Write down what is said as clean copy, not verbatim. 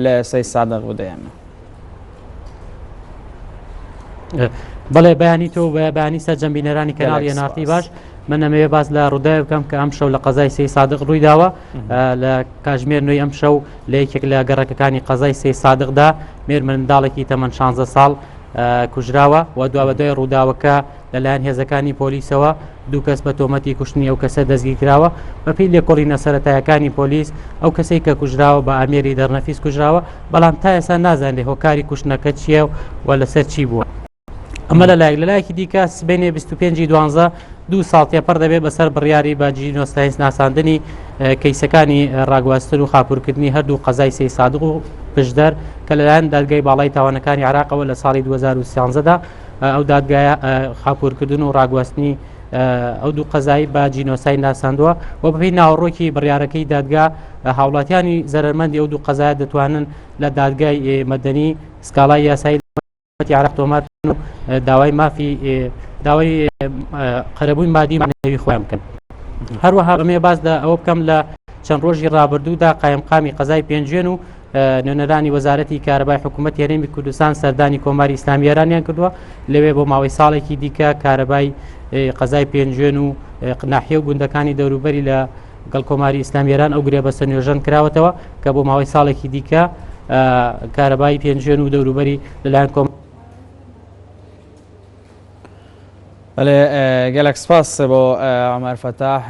لە سەی سادق بدەیەمە. بەڵێ بەیانی تۆ بە بەیانی سەرجەمبینەرانی کەناڵی نارتی باش من ئەمەوێ باز لە ڕووداوی بکەم کە ئەم شەو لە قەزای سەی سادق ڕووی داوە لە کاژمێر نوێی ئەم شەو لە یەکێک لە گەڕەکەەکانی قەزای سەی سادقدا مێر منداڵێکی تەمەەن 16 ساڵ کوژراوە و دوای ڕووداوەکە لەلایەن هێزەکانی پۆلیسەوە دوو کەس بە تۆمەتی کوشتنی ئەو کەسە دەستگیر کراوە بەپی لێکۆڵینە سەرەتایەکانی پۆلیس ئەو کەسەی کە کوژراوە بە ئامێری دەرنەفیس کوژراوە بەڵام تا ئێستا نازانێت هۆکاری کوشتنەکە چییە و لەسەر چی بووە. ئەمە لەلایەکی دیکە سبینێ 25/12 دوو ساڵتیا پەر دەبێت بەسەر بڕیاری باجی نۆستاینس ناساندنی کەیسەکانی ڕاگواستن و خاپورکردنی هەردوو قەزای سەی سادق و پشدەر کە لەلایەن دادگای باڵای تاوانەکانی عراقەوە لە ساڵی 2013دا ئەو دادگایە خاپورکردن و ڕاگواستنی ئەو دوو قەزایی با جینۆسای ناساندووە و بەپی ناوەڕۆکی بڕیارەکەی دادگا هاوڵاتیانی زەرمەندی ئەو دوو قەزایە دەتوانن لە دادگای مەدەنی سکاڵای یاسایی عراق تۆمات و داوای مافی داوای قەرەبووی مادی معنەوی خۆیان بکەن. هەروەها بەمێ باز ئەوە بکەم لە چەند ڕۆژی ڕابردوودا قایمقامی قەزای پێنجێن و نوێنەرانی وەزارەتی کارەبای حکوومەت هێرێمی کوردستان سەردانی کۆماری ئیسلامی ئێرانیان کردووە لەوێ بۆ ماوەی ساڵێکی دیکە کارەبای قەزای پێنجێن و ناحیە و گوندەکانی دەوروبەری لە گەڵ کۆماری ئیسلامی ئێران ئەو گرێ بەسەر نوێژەن کراوەتەوە کە بۆ ماوەی ساڵێکی دیکە کارەبای پێنجێن و دەوروبەری لەلایەن کۆم بەڵێ گەلەک سپاس بۆ عومەر فەتاح.